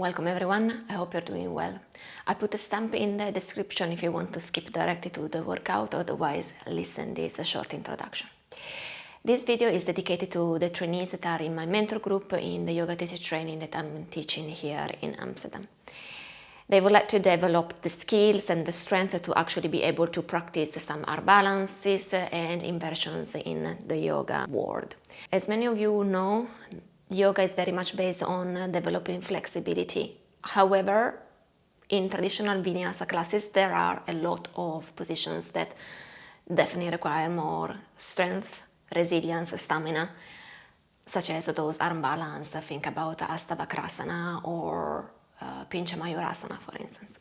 Welcome everyone, I hope you're doing well. I put a stamp in the description if you want to skip directly to the workout, otherwise listen this short introduction. This video is dedicated to the trainees that are in my mentor group in the yoga teacher training that I'm teaching here in Amsterdam. They would like to develop the skills and the strength to actually be able to practice some arm balances and inversions in the yoga world. As many of you know, yoga is very much based on developing flexibility. However, in traditional vinyasa classes, there are a lot of positions that definitely require more strength, resilience, stamina, such as those arm balance. Think about Astavakrasana or Pincha Mayurasana, for instance.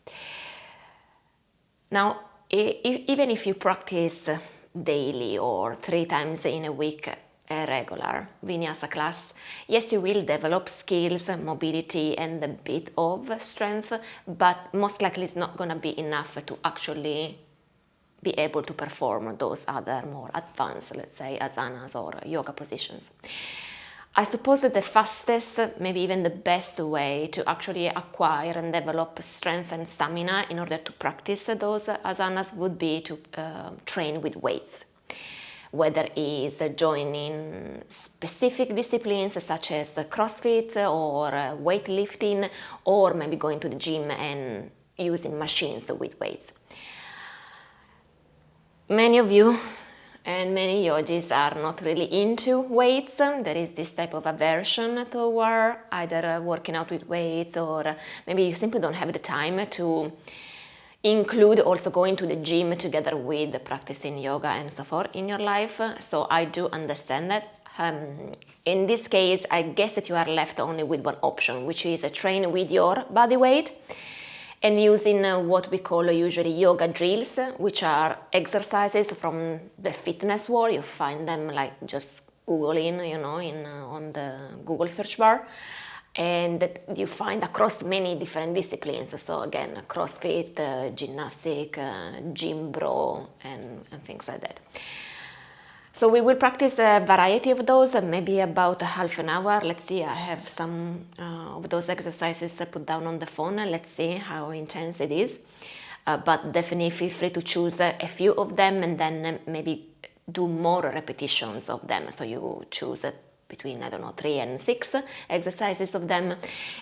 Now, even if you practice daily or 3 times in a week, a regular vinyasa class, yes, you will develop skills, mobility and a bit of strength, but most likely it's not going to be enough to actually be able to perform those other more advanced, let's say, asanas or yoga positions. I suppose that the fastest, maybe even the best way to actually acquire and develop strength and stamina in order to practice those asanas would be to train with weights. Whether it's joining specific disciplines such as CrossFit or weightlifting, or maybe going to the gym and using machines with weights. Many of you and many yogis are not really into weights. There is this type of aversion toward either working out with weights, or maybe you simply don't have the time to include also going to the gym together with practicing yoga and so forth in your life. So I do understand that. In this case, I guess that you are left only with one option, which is train with your body weight and using what we call usually yoga drills, which are exercises from the fitness world. You find them like just Googling, on the Google search bar. And that you find across many different disciplines. So again, CrossFit, gymnastic, gym bro, and things like that. So we will practice a variety of those, maybe about half an hour. Let's see, I have some of those exercises put down on the phone. Let's see how intense it is. But definitely feel free to choose a few of them and then maybe do more repetitions of them. So you choose between, 3 and 6 exercises of them,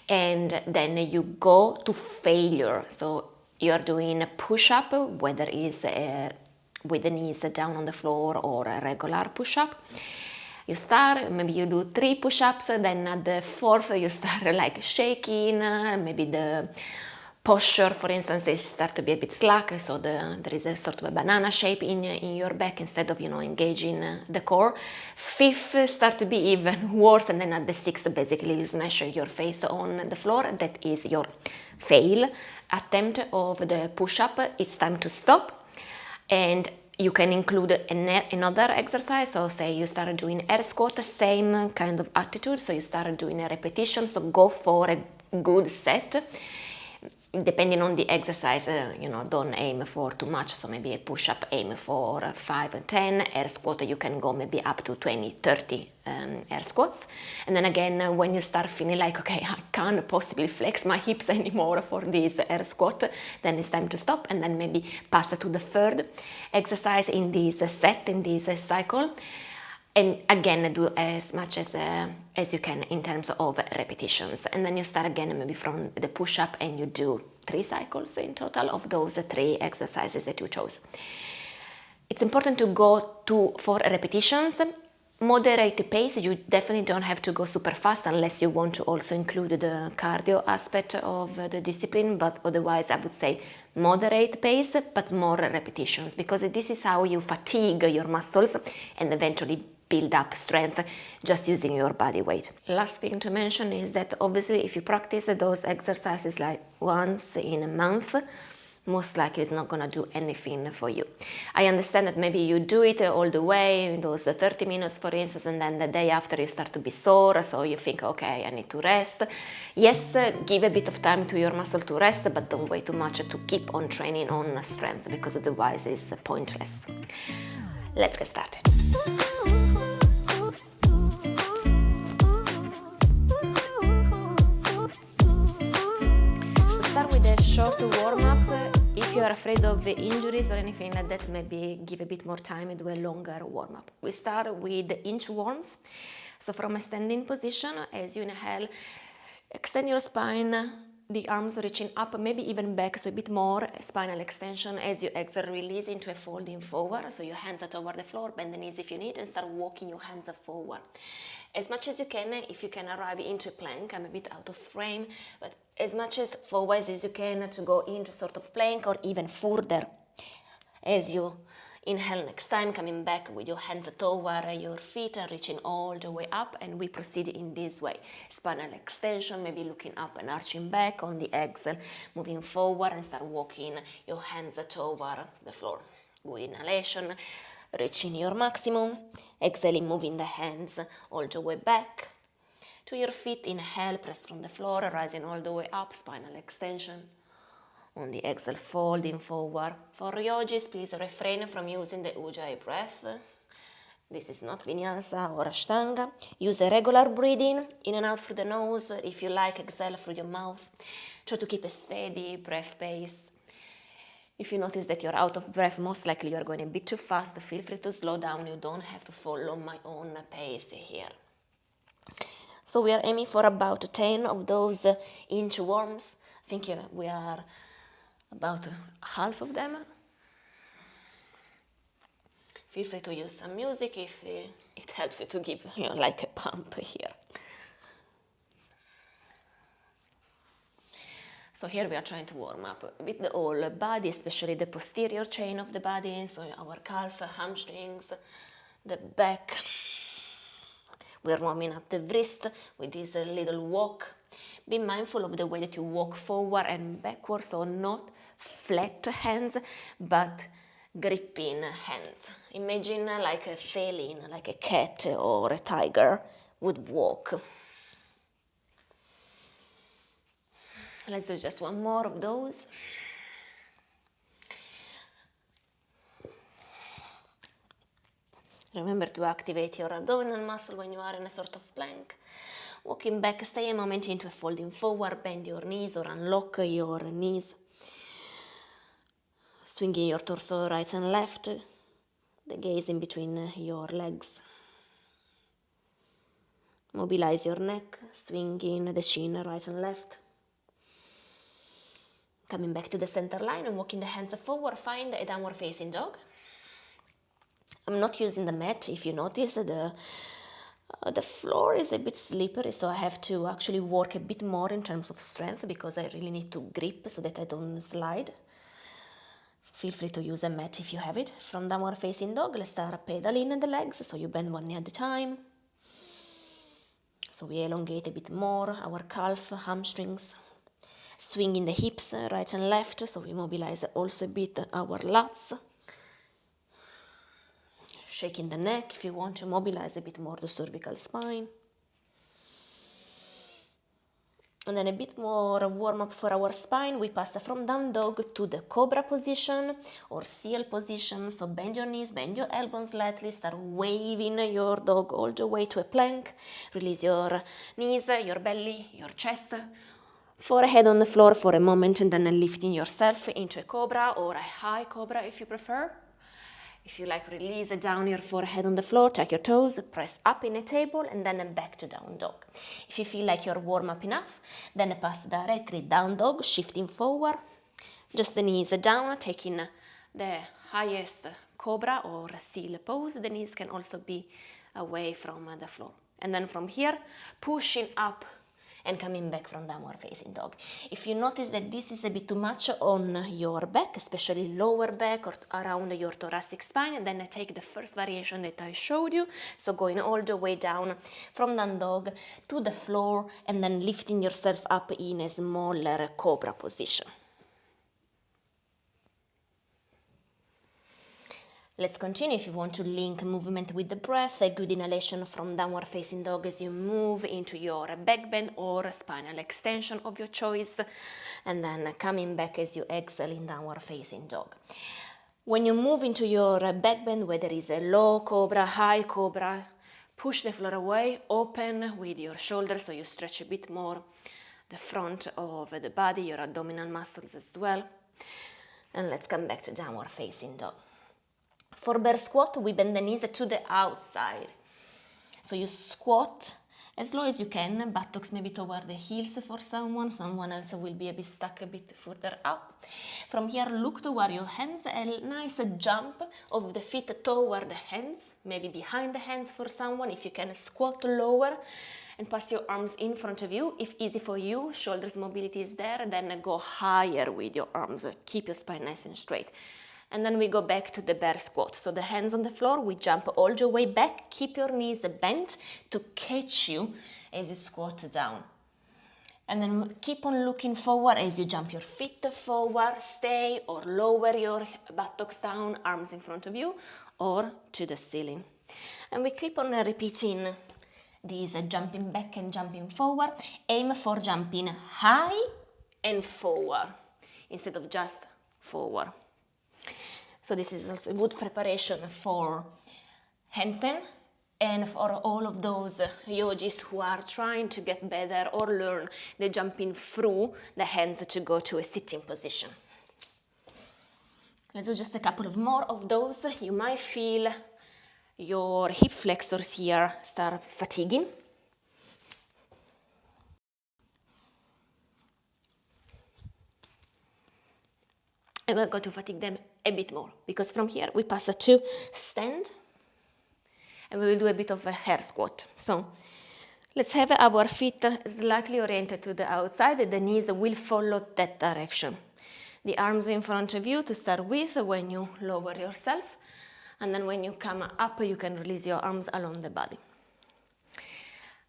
and then you go to failure. So you're doing a push-up, whether it's with the knees down on the floor or a regular push-up. You start, maybe you do 3 push-ups, then at the 4th you start like shaking, maybe the posture, for instance, is start to be a bit slack, so there is a sort of a banana shape in your back instead of engaging the core. 5th start to be even worse, and then at the 6th basically you smash your face on the floor. That is your fail attempt of the push-up. It's time to stop, and you can include another exercise. So say you start doing air squat, same kind of attitude, so you start doing a repetition, so go for a good set. Depending on the exercise, don't aim for too much. So maybe a push-up, aim for 5 and 10. Air squat, you can go maybe up to 20, 30 air squats. And then again, when you start feeling like, okay, I can't possibly flex my hips anymore for this air squat, then it's time to stop and then maybe pass to the 3rd exercise in this set, in this cycle. And again, do as much as you can in terms of repetitions. And then you start again maybe from the push-up and you do 3 cycles in total of those 3 exercises that you chose. It's important to go for repetitions. Moderate the pace. You definitely don't have to go super fast unless you want to also include the cardio aspect of the discipline. But otherwise, I would say moderate pace, but more repetitions, because this is how you fatigue your muscles and eventually build up strength just using your body weight. Last thing to mention is that obviously if you practice those exercises like once in a month, most likely it's not going to do anything for you. I understand that maybe you do it all the way, those 30 minutes for instance, and then the day after you start to be sore, so you think, okay, I need to rest. Yes, give a bit of time to your muscle to rest, but don't wait too much to keep on training on strength, because otherwise it's pointless. Let's get started. short warm-up. If you are afraid of injuries or anything like that, maybe give a bit more time and do a longer warm-up. We start with inchworms. So from a standing position, as you inhale, extend your spine, the arms reaching up, maybe even back, so a bit more spinal extension. As you exhale, release into a folding forward, so your hands are toward the floor, bend the knees if you need, and start walking your hands forward. As much as you can, if you can arrive into a plank, I'm a bit out of frame, but as much as forward as you can to go into sort of plank or even further. As you inhale next time, coming back with your hands toward your feet and reaching all the way up, and we proceed in this way. Spinal extension, maybe looking up and arching back. On the exhale, moving forward and start walking your hands toward the floor. Good inhalation, reaching your maximum. Exhaling, moving the hands all the way back to your feet. Inhale, press from the floor, rising all the way up, spinal extension. On the exhale, folding forward. For yogis, please refrain from using the Ujjayi breath. This is not vinyasa or ashtanga. Use a regular breathing, in and out through the nose. If you like, exhale through your mouth. Try to keep a steady breath pace. If you notice that you're out of breath, most likely you're going a bit too fast. Feel free to slow down. You don't have to follow my own pace here. So we are aiming for about 10 of those inchworms. I think we are about half of them. Feel free to use some music if it helps you to give like a pump here. So here we are trying to warm up with the whole body, especially the posterior chain of the body, so our calf, hamstrings, the back. We are warming up the wrist with this little walk. Be mindful of the way that you walk forward and backwards, so not flat hands, but gripping hands. Imagine like a feline, like a cat or a tiger would walk. Let's do just one more of those. Remember to activate your abdominal muscle when you are in a sort of plank. Walking back, stay a moment into a folding forward, bend your knees or unlock your knees. Swinging your torso right and left, the gaze in between your legs. Mobilize your neck, swinging the chin right and left. Coming back to the center line and walking the hands forward, find a downward facing dog. I'm not using the mat. If you notice, the floor is a bit slippery, so I have to actually work a bit more in terms of strength because I really need to grip so that I don't slide. Feel free to use a mat if you have it. From downward facing dog, let's start pedaling the legs, so you bend one knee at a time. So we elongate a bit more our calf, hamstrings. Swinging the hips right and left, so we mobilize also a bit our lats. Shaking the neck if you want to mobilize a bit more the cervical spine. And then a bit more warm up for our spine. We pass from down dog to the cobra position or seal position. So bend your knees, bend your elbows slightly, start waving your dog all the way to a plank. Release your knees, your belly, your chest. Forehead on the floor for a moment and then lifting yourself into a cobra or a high cobra if you prefer. If you like, release down your forehead on the floor, tuck your toes, press up in a table and then back to down dog. If you feel like you're warm up enough, then pass directly down dog, shifting forward. Just the knees down, taking the highest cobra or seal pose. The knees can also be away from the floor. And then from here, pushing up and coming back from downward facing dog. If you notice that this is a bit too much on your back, especially lower back or around your thoracic spine, then take the first variation that I showed you. So going all the way down from down dog to the floor and then lifting yourself up in a smaller cobra position. Let's continue. If you want to link movement with the breath, a good inhalation from downward facing dog as you move into your back bend or spinal extension of your choice, and then coming back as you exhale in downward facing dog. When you move into your back bend, whether it's a low cobra, high cobra, push the floor away, open with your shoulders so you stretch a bit more the front of the body, your abdominal muscles as well. And let's come back to downward facing dog. For bear squat, we bend the knees to the outside. So you squat as low as you can, buttocks maybe toward the heels for someone else will be a bit stuck a bit further up. From here, look toward your hands, a nice jump of the feet toward the hands, maybe behind the hands for someone. If you can, squat lower and pass your arms in front of you. If easy for you, shoulders mobility is there, then go higher with your arms. Keep your spine nice and straight. And then we go back to the bear squat. So the hands on the floor, we jump all the way back. Keep your knees bent to catch you as you squat down. And then keep on looking forward as you jump your feet forward, stay or lower your buttocks down, arms in front of you or to the ceiling. And we keep on repeating these jumping back and jumping forward. Aim for jumping high and forward instead of just forward. So this is also a good preparation for handstand and for all of those yogis who are trying to get better or learn the jumping through the hands to go to a sitting position. Let's do just a couple of more of those. You might feel your hip flexors here start fatiguing. And we're going to fatigue them a bit more because from here we pass to stand and we will do a bit of a hair squat. So let's have our feet slightly oriented to the outside. The knees will follow that direction. The arms in front of you to start with when you lower yourself, and then when you come up you can release your arms along the body.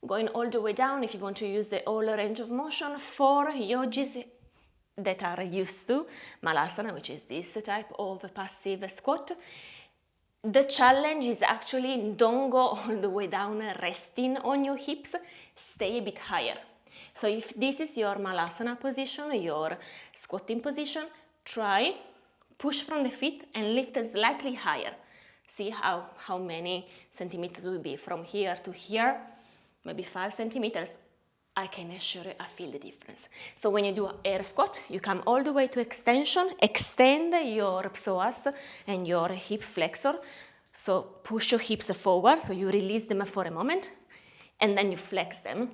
Going all the way down, if you want to use the whole range of motion, for yogis that are used to Malasana, which is this type of passive squat. The challenge is actually don't go all the way down resting on your hips, stay a bit higher. So if this is your Malasana position, your squatting position, try, push from the feet and lift slightly higher. See how many centimeters will be from here to here, maybe 5 centimeters. I can assure you I feel the difference. So when you do air squat, you come all the way to extension, extend your psoas and your hip flexor. So push your hips forward, so you release them for a moment, and then you flex them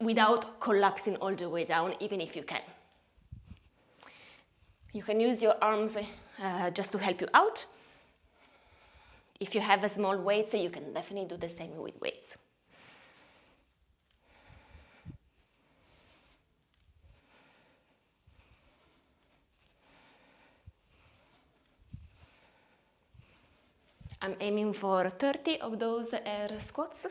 without collapsing all the way down, even if you can. You can use your arms just to help you out. If you have a small weights, you can definitely do the same with weights. I'm aiming for 30 of those air squats.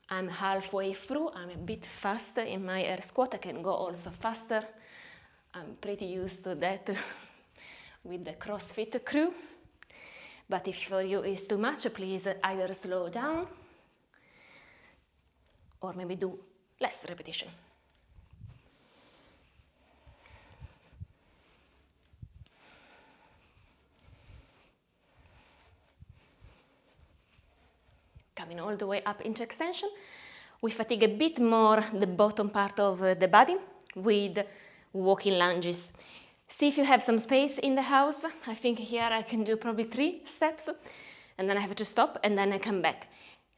I'm halfway through, I'm a bit faster in my air squat, I can go also faster. I'm pretty used to that with the CrossFit crew. But if for you it's too much, please either slow down or maybe do less repetition. Coming all the way up into extension, we fatigue a bit more the bottom part of the body with walking lunges. See if you have some space in the house. I think here I can do probably 3 steps, and then I have to stop, and then I come back.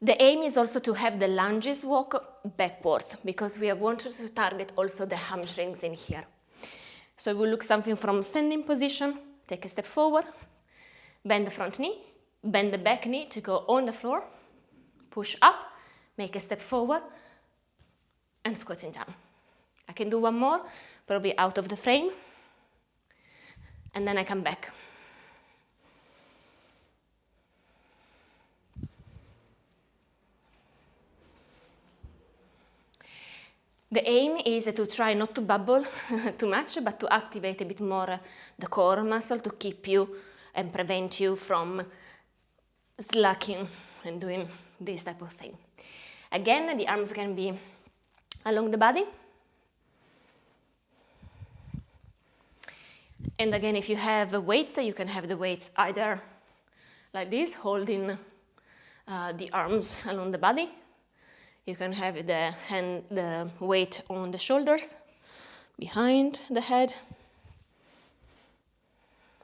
The aim is also to have the lunges walk backwards, because we have wanted to target also the hamstrings in here. So we'll look something from standing position, take a step forward, bend the front knee, bend the back knee to go on the floor, push up, make a step forward, and squatting down. I can do one more, probably out of the frame, and then I come back. The aim is to try not to bubble too much, but to activate a bit more the core muscle to keep you and prevent you from slacking and doing this type of thing. Again, the arms can be along the body. And again, if you have weights, you can have the weights either like this, holding the arms along the body. You can have the weight on the shoulders, behind the head,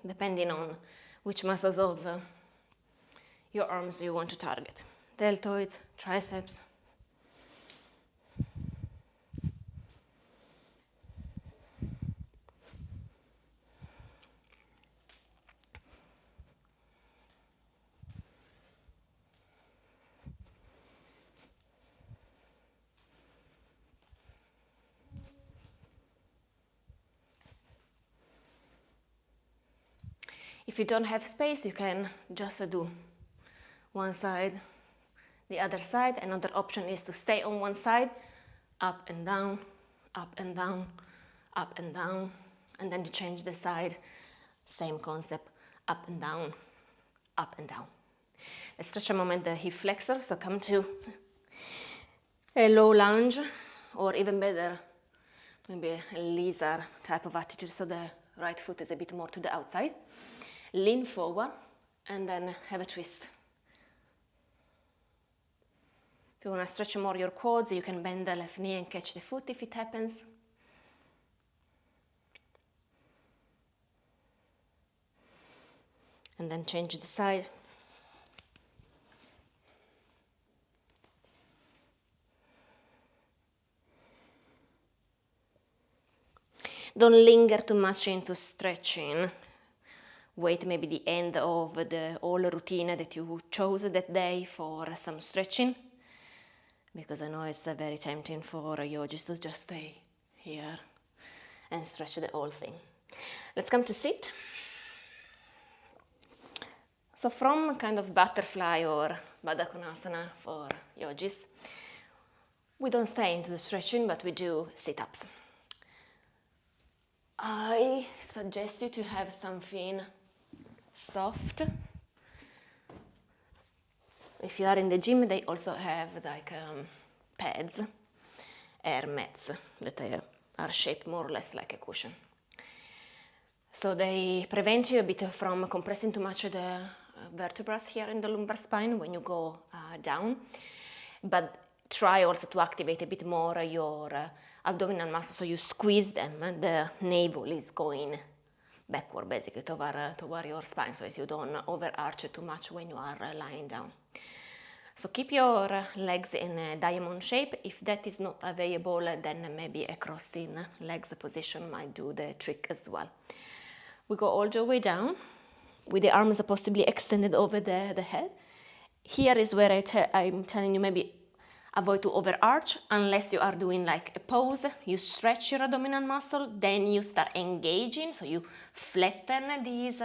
depending on which muscles of your arms you want to target. Deltoids, triceps. If you don't have space, you can just do one side, the other side. Another option is to stay on one side, up and down, up and down, up and down, and then you change the side. Same concept, up and down, up and down. Let's stretch a moment the hip flexor, so come to a low lunge, or even better, maybe a lizard type of attitude, so the right foot is a bit more to the outside. Lean forward and then have a twist. If you want to stretch more your quads, you can bend the left knee and catch the foot if it happens. And then change the side. Don't linger too much into stretching. Wait maybe the end of the whole routine that you chose that day for some stretching, because I know it's very tempting for yogis to just stay here and stretch the whole thing. Let's come to sit. So from kind of butterfly or Baddha Konasana for yogis, we don't stay into the stretching, but we do sit-ups. I suggest you to have something soft. If you are in the gym, they also have like pads, air mats that are shaped more or less like a cushion. So they prevent you a bit from compressing too much the vertebrae here in the lumbar spine when you go down, but try also to activate a bit more your abdominal muscles, so you squeeze them and the navel is going backward basically toward your spine, so that you don't overarch too much when you are lying down. So keep your legs in a diamond shape. If that is not available, then maybe a crossing legs position might do the trick as well. We go all the way down with the arms possibly extended over the head. Here is where I'm telling you, maybe avoid to overarch unless you are doing like a pose. You stretch your abdominal muscle, then you start engaging, so you flatten these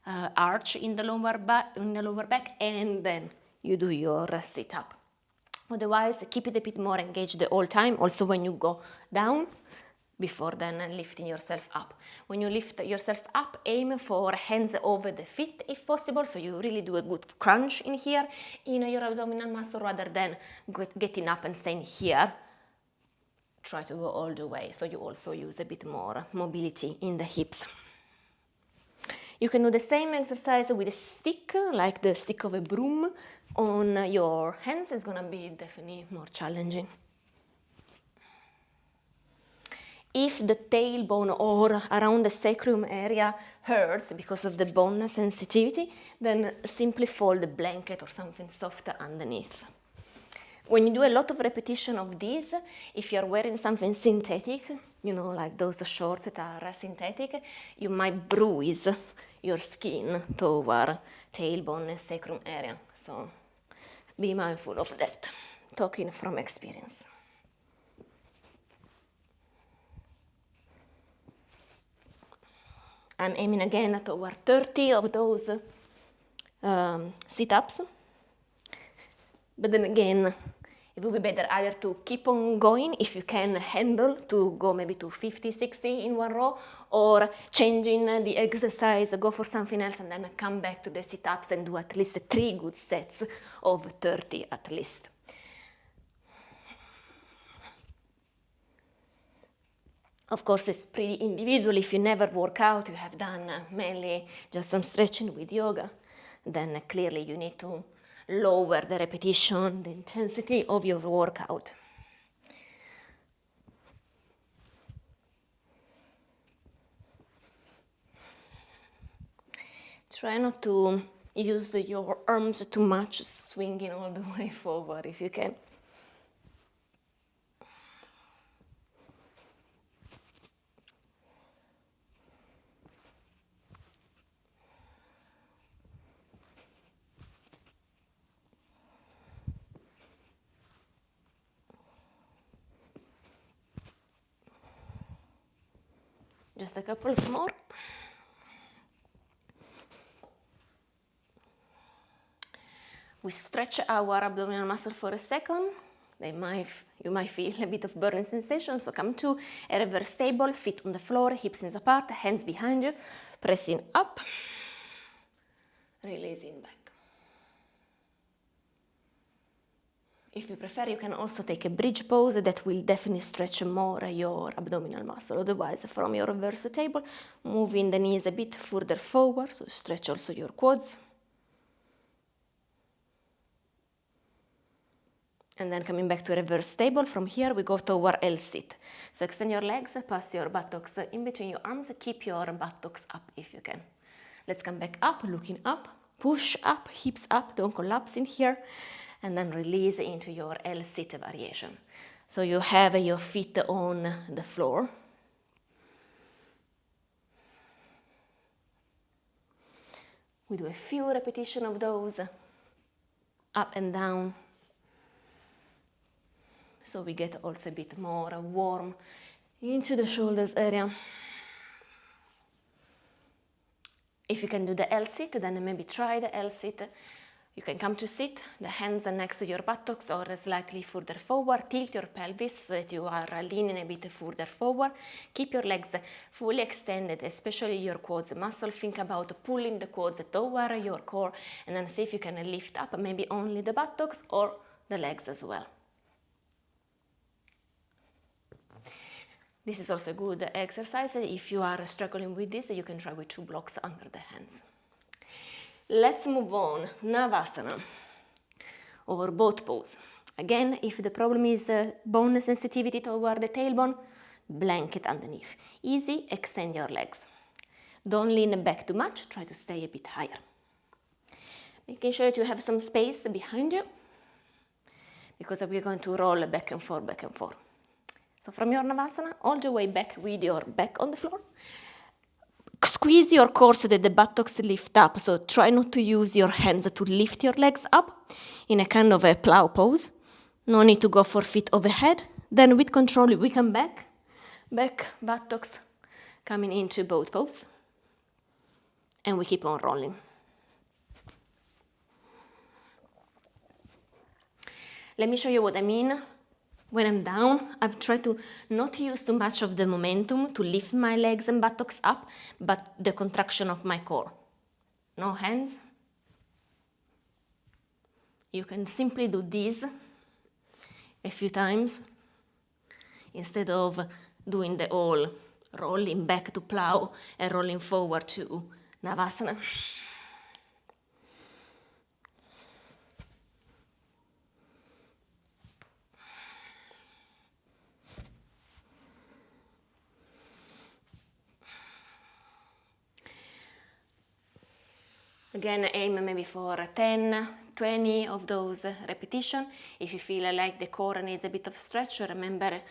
arch in the lower back, and then you do your sit-up. Otherwise, keep it a bit more engaged the whole time, also when you go down, before then lifting yourself up. When you lift yourself up, aim for hands over the feet if possible, so you really do a good crunch in here, in your abdominal muscle, rather than getting up and staying here. Try to go all the way, so you also use a bit more mobility in the hips. You can do the same exercise with a stick, like the stick of a broom, on your hands. It's gonna be definitely more challenging. If the tailbone or around the sacrum area hurts because of the bone sensitivity, then simply fold a blanket or something soft underneath. When you do a lot of repetition of this, if you're wearing something synthetic, you know, like those shorts that are synthetic, you might bruise your skin toward tailbone and sacrum area. So be mindful of that, talking from experience. I'm aiming again toward 30 of those sit-ups. But then again, it would be better either to keep on going if you can handle to go maybe to 50, 60 in one row, or changing the exercise, go for something else, and then come back to the sit-ups and do at least 3 good sets of 30 at least. Of course, it's pretty individual. If you never work out, you have done mainly just some stretching with yoga, then clearly you need to lower the repetition, the intensity of your workout. Try not to use your arms too much, swinging all the way forward if you can. Just a couple more. We stretch our abdominal muscle for a second. You might feel a bit of burning sensation, so come to a reverse table, feet on the floor, hips apart, hands behind you, pressing up, releasing back. If you prefer, you can also take a bridge pose that will definitely stretch more your abdominal muscle. Otherwise, from your reverse table, moving the knees a bit further forward, so stretch also your quads. And then coming back to reverse table, from here we go toward L-sit. So extend your legs, pass your buttocks in between your arms, keep your buttocks up if you can. Let's come back up, looking up, push up, hips up, don't collapse in here. And then release into your L-sit variation. So you have your feet on the floor. We do a few repetitions of those, up and down. So we get also a bit more warm into the shoulders area. If you can do the L-sit, then maybe try the L-sit. You can come to sit, the hands are next to your buttocks or slightly further forward. Tilt your pelvis so that you are leaning a bit further forward. Keep your legs fully extended, especially your quads muscle. Think about pulling the quads toward your core and then see if you can lift up maybe only the buttocks or the legs as well. This is also a good exercise. If you are struggling with this, you can try with 2 blocks under the hands. Let's move on, Navasana, or boat pose. Again, if the problem is bone sensitivity toward the tailbone, blanket underneath. Easy, extend your legs. Don't lean back too much, try to stay a bit higher. Making sure that you have some space behind you, because we're going to roll back and forth, back and forth. So from your Navasana, all the way back with your back on the floor. Squeeze your core so that the buttocks lift up. So try not to use your hands to lift your legs up in a kind of a plow pose. No need to go for feet overhead. Then with control, we come back, buttocks coming into boat pose. And we keep on rolling. Let me show you what I mean. When I'm down, I've tried to not use too much of the momentum to lift my legs and buttocks up, but the contraction of my core. No hands. You can simply do this a few times instead of doing the all rolling back to plow and rolling forward to Navasana. Again, aim maybe for 10, 20 of those repetitions. If you feel like the core needs a bit of stretch, remember,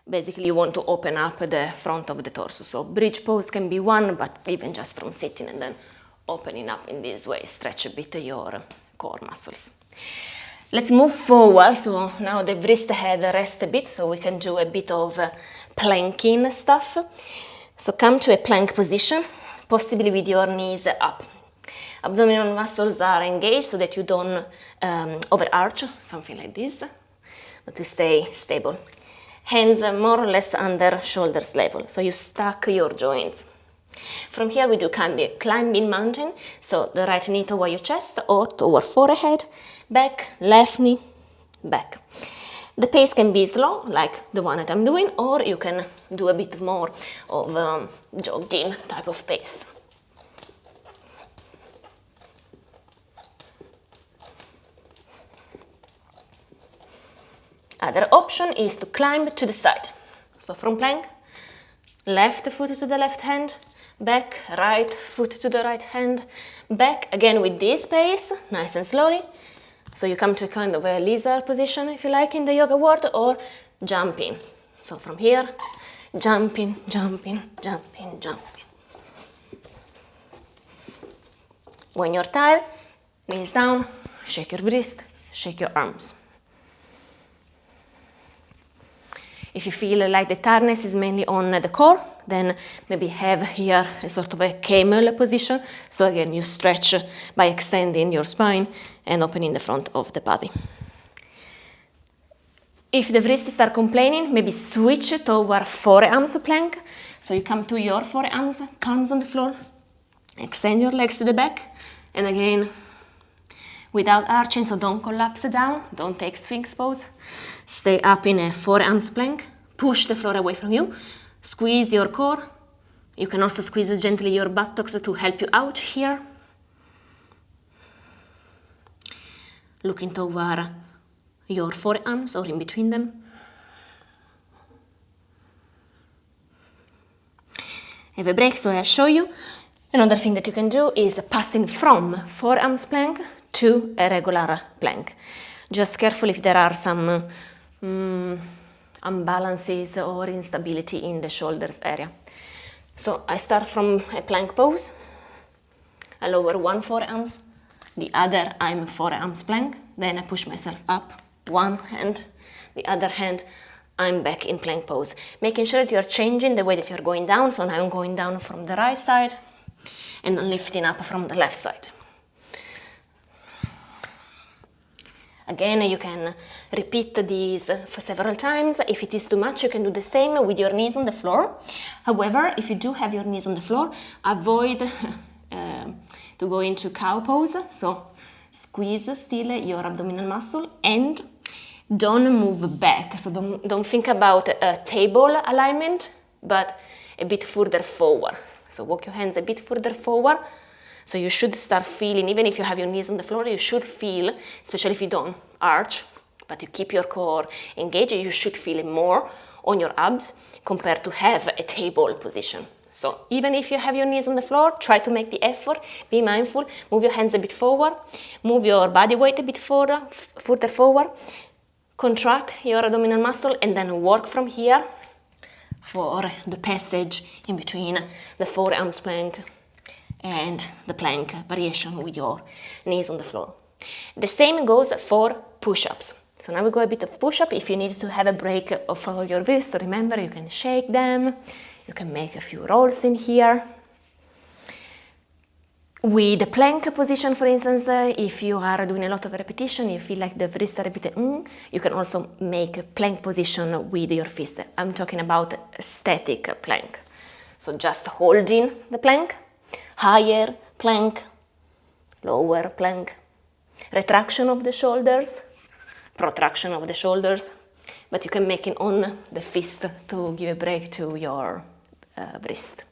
basically you want to open up the front of the torso. So bridge pose can be one, but even just from sitting and then opening up in this way, stretch a bit your core muscles. Let's move forward. So now the wrist head rest a bit, so we can do a bit of planking stuff. So come to a plank position, possibly with your knees up. Abdominal muscles are engaged so that you don't overarch, something like this, but to stay stable. Hands more or less under shoulders level, so you stack your joints. From here we do climbing mountain, so the right knee toward your chest or toward forehead, back, left knee, back. The pace can be slow, like the one that I'm doing, or you can do a bit more of jogging type of pace. other option is to climb to the side. So from plank, left foot to the left hand, back, right foot to the right hand, back, again with this pace, nice and slowly. So you come to a kind of a lizard position, if you like, in the yoga world, or jumping. So from here, jumping, jumping, jumping, jumping. When you're tired, knees down, shake your wrist, shake your arms. If you feel like the tiredness is mainly on the core, then maybe have here a sort of a camel position. So again, you stretch by extending your spine and opening the front of the body. If the wrists are complaining, maybe switch toward forearms plank. So you come to your forearms, palms on the floor, extend your legs to the back, and again, without arching, so don't collapse down, don't take Sphinx pose. Stay up in a forearms plank, push the floor away from you, squeeze your core. You can also squeeze gently your buttocks to help you out here. Looking toward your forearms or in between them. Have a break, so I show you. Another thing that you can do is passing from forearms plank to a regular plank. Just careful if there are some imbalances or instability in the shoulders area. So I start from a plank pose. I lower one forearms, the other I'm forearms plank. Then I push myself up, one hand, the other hand, I'm back in plank pose. Making sure that you're changing the way that you're going down. So now I'm going down from the right side and lifting up from the left side. Again, you can repeat these for several times. If it is too much, you can do the same with your knees on the floor. However, if you do have your knees on the floor, avoid to go into cow pose. So squeeze still your abdominal muscle and don't move back. So don't think about a table alignment, but a bit further forward. So walk your hands a bit further forward. So you should start feeling, even if you have your knees on the floor, you should feel, especially if you don't arch, but you keep your core engaged, you should feel it more on your abs compared to have a table position. So even if you have your knees on the floor, try to make the effort, be mindful, move your hands a bit forward, move your body weight a bit further forward, contract your abdominal muscle, and then work from here for the passage in between the forearms plank and the plank variation with your knees on the floor. The same goes for push-ups. So now we go a bit of push-up. If you need to have a break for your wrists, remember you can shake them. You can make a few rolls in here. With the plank position, for instance, if you are doing a lot of repetition, you feel like the wrists are a bit, you can also make a plank position with your fist. I'm talking about static plank. So just holding the plank, higher plank, lower plank, retraction of the shoulders, protraction of the shoulders, but you can make it on the fist to give a break to your wrist.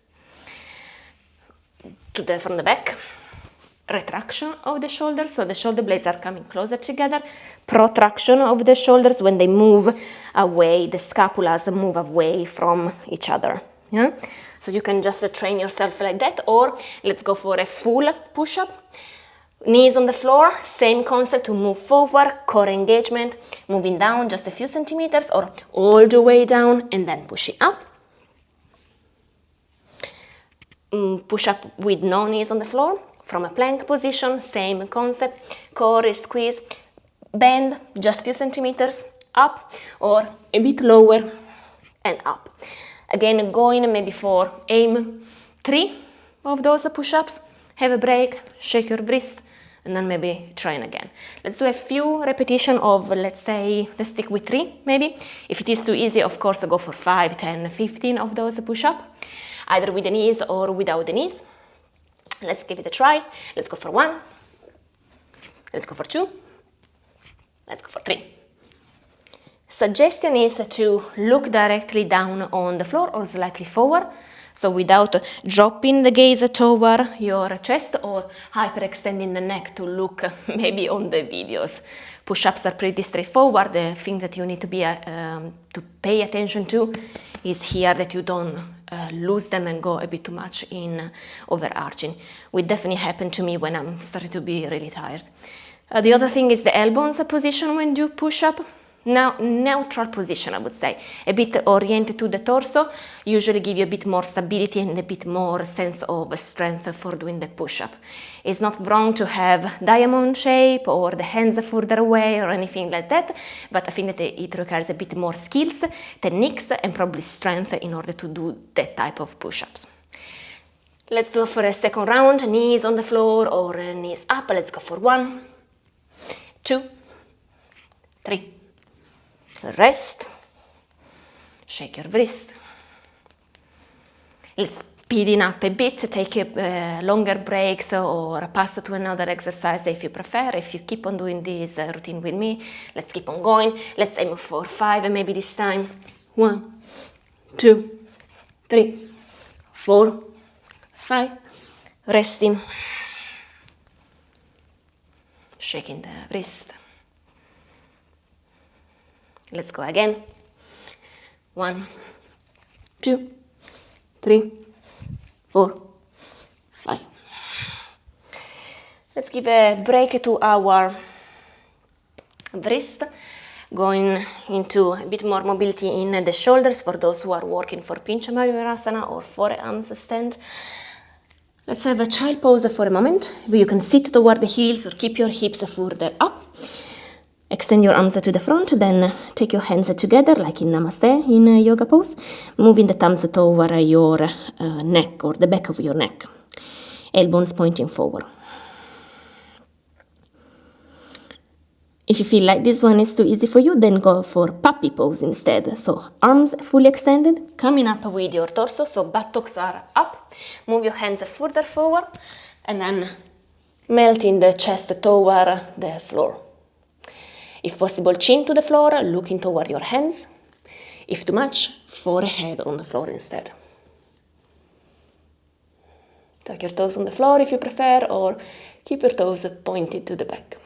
From the back, retraction of the shoulders, so the shoulder blades are coming closer together, protraction of the shoulders when they move away, the scapulas move away from each other. Yeah? So you can just train yourself like that, or let's go for a full push-up. Knees on the floor, same concept to move forward, core engagement, moving down just a few centimeters or all the way down and then pushing up. Push up with no knees on the floor, from a plank position, same concept, core is squeeze, bend just a few centimeters up or a bit lower and up. Again, going maybe for aim 3 of those push-ups, have a break, shake your wrist, and then maybe train again. Let's do a few repetitions of, let's stick with 3 maybe. If it is too easy, of course, go for 5, 10, 15 of those push-ups, either with the knees or without the knees. Let's give it a try. Let's go for 1. Let's go for 2. Let's go for 3. Suggestion is to look directly down on the floor or slightly forward. So without dropping the gaze toward your chest or hyperextending the neck to look maybe on the videos. Push-ups are pretty straightforward. The thing that you need to pay attention to is here that you don't lose them and go a bit too much in overarching. It definitely happened to me when I'm starting to be really tired. The other thing is the elbows position when you push up. Now, neutral position, I would say, a bit oriented to the torso, usually give you a bit more stability and a bit more sense of strength for doing the push-up. It's not wrong to have diamond shape or the hands further away or anything like that, but I think that it requires a bit more skills, techniques, and probably strength in order to do that type of push-ups. Let's go for a second round, knees on the floor or knees up. Let's go for 1, 2, 3. Rest, shake your wrist. Let's speeding up a bit, take longer breaks or pass to another exercise if you prefer. If you keep on doing this routine with me, let's keep on going. Let's aim for 5 maybe this time. 1, 2, 3, 4, 5. Resting, shaking the wrist. Let's go again. 1, 2, 3, 4, 5. Let's give a break to our wrist, going into a bit more mobility in the shoulders for those who are working for Pincha Mayurasana or forearms stand. Let's have a child pose for a moment. You can sit toward the heels or keep your hips further up. Extend your arms to the front, then take your hands together like in Namaste in yoga pose, moving the thumbs toward your neck or the back of your neck, elbows pointing forward. If you feel like this one is too easy for you, then go for puppy pose instead. So arms fully extended, coming up with your torso, so buttocks are up, move your hands further forward, and then melting the chest toward the floor. If possible, chin to the floor, looking toward your hands. If too much, forehead on the floor instead. Tuck your toes on the floor if you prefer, or keep your toes pointed to the back.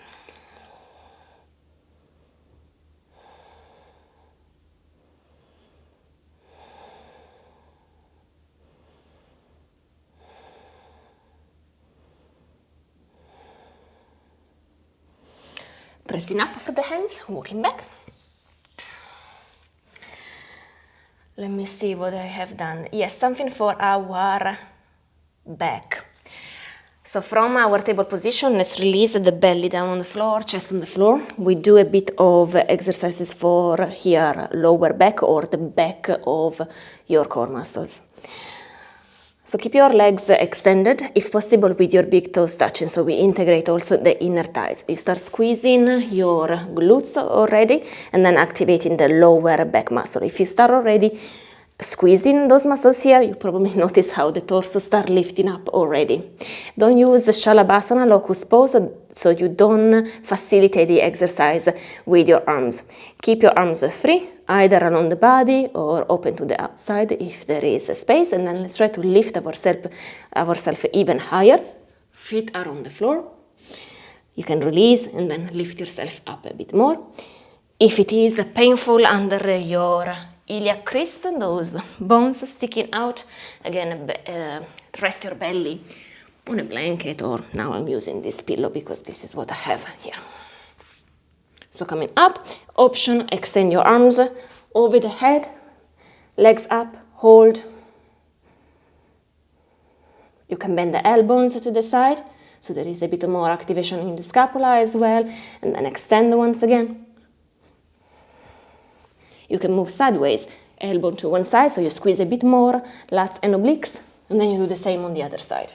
Pressing up for the hands, walking back. Let me see what I have done. Yes, something for our back. So from our table position, let's release the belly down on the floor, chest on the floor. We do a bit of exercises for here, lower back or the back of your core muscles. So keep your legs extended, if possible with your big toes touching, so we integrate also the inner thighs. You start squeezing your glutes already and then activating the lower back muscle. If you start already squeezing those muscles here, you probably notice how the torso start lifting up already. Don't use the Shalabhasana, locust pose, so you don't facilitate the exercise with your arms. Keep your arms free, either along the body or open to the outside if there is a space, and then let's try to lift ourselves even higher. Feet are on the floor. You can release and then lift yourself up a bit more. If it is painful under your iliac crest, those bones sticking out, again, rest your belly on a blanket, or now I'm using this pillow because this is what I have here. So coming up, option, extend your arms over the head, legs up, hold. You can bend the elbows to the side, so there is a bit more activation in the scapula as well, and then extend once again. You can move sideways, elbow to one side, so you squeeze a bit more, lats and obliques, and then you do the same on the other side.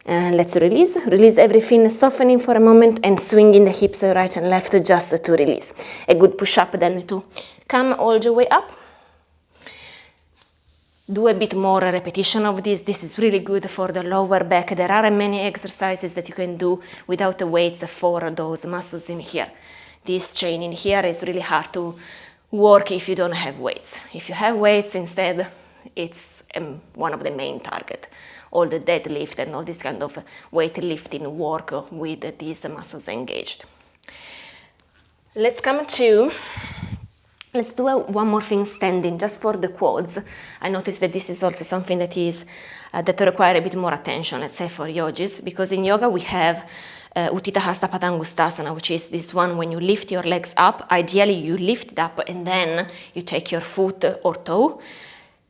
And let's release. Release everything, softening for a moment and swinging the hips right and left just to release. A good push-up then to come all the way up. do a bit more repetition of this. This is really good for the lower back. There are many exercises that you can do without the weights for those muscles in here. This chain in here is really hard to work if you don't have weights. If you have weights instead, it's one of the main target. All the deadlift and all this kind of weightlifting work with these muscles engaged. Let's do one more thing standing, just for the quads. I noticed that this is also something that that require a bit more attention, let's say for yogis, because in yoga we have Utthita Hasta Padangusthasana, which is this one when you lift your legs up. Ideally you lift it up and then you take your foot or toe.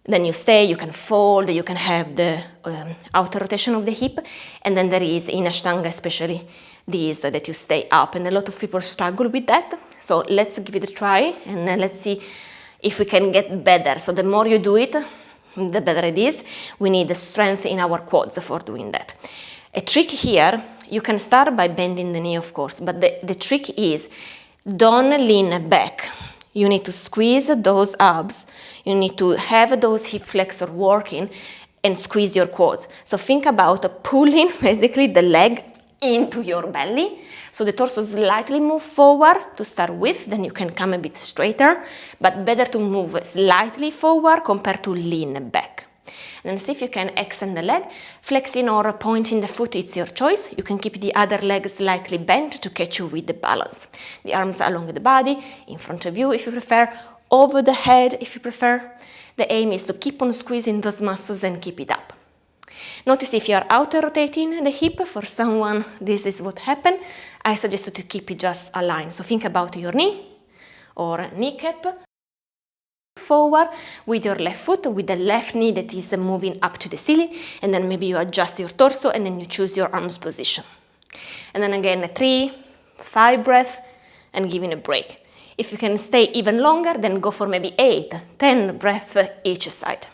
Then you stay, you can fold, you can have the outer rotation of the hip, and then there is in Ashtanga especially these that you stay up, and a lot of people struggle with that. So let's give it a try and let's see if we can get better. So the more you do it, the better it is. We need the strength in our quads for doing that. A trick here, you can start by bending the knee, of course, but the trick is don't lean back. You need to squeeze those abs. You need to have those hip flexors working and squeeze your quads. So think about pulling basically the leg into your belly. So the torso slightly move forward to start with, then you can come a bit straighter, but better to move slightly forward compared to lean back. And see if you can extend the leg, flexing or pointing the foot, it's your choice. You can keep the other leg slightly bent to catch you with the balance. The arms along the body, in front of you if you prefer, over the head if you prefer. The aim is to keep on squeezing those muscles and keep it up. Notice if you are out-rotating the hip, for someone this is what happened. I suggest you to keep it just aligned. So think about your knee or kneecap. Forward with your left foot, with the left knee that is moving up to the ceiling, and then maybe you adjust your torso and then you choose your arms position. And then again 3, 5 breaths and giving a break. If you can stay even longer, then go for maybe 8, 10 breaths each side.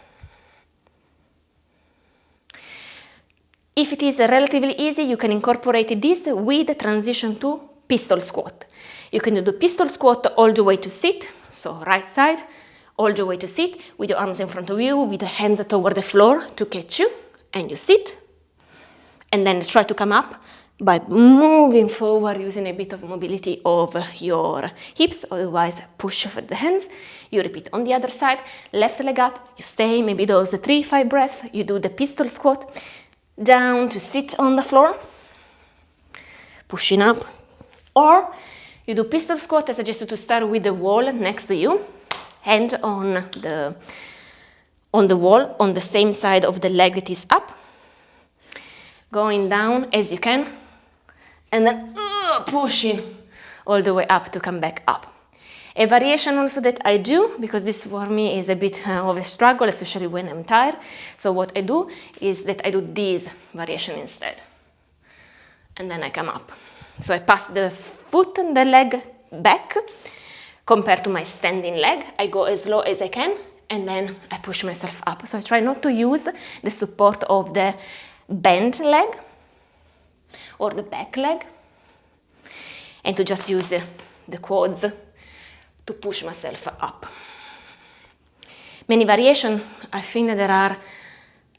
If it is relatively easy, you can incorporate this with the transition to pistol squat. You can do the pistol squat all the way to sit, so right side, all the way to sit, with your arms in front of you, with the hands toward the floor to catch you, and you sit. And then try to come up by moving forward, using a bit of mobility of your hips, otherwise push with the hands. You repeat on the other side, left leg up, you stay, maybe those 3-5 breaths, you do the pistol squat, down to sit on the floor, pushing up, or you do pistol squat. I suggest you to start with the wall next to you, hand on the wall, on the same side of the leg that is up, going down as you can, and then pushing all the way up to come back up. A variation also that I do, because this for me is a bit of a struggle, especially when I'm tired. So what I do is that I do this variation instead. And then I come up. So I pass the foot and the leg back compared to my standing leg. I go as low as I can and then I push myself up. So I try not to use the support of the bent leg or the back leg, and to just use the quads to push myself up. Many variations. I think that there are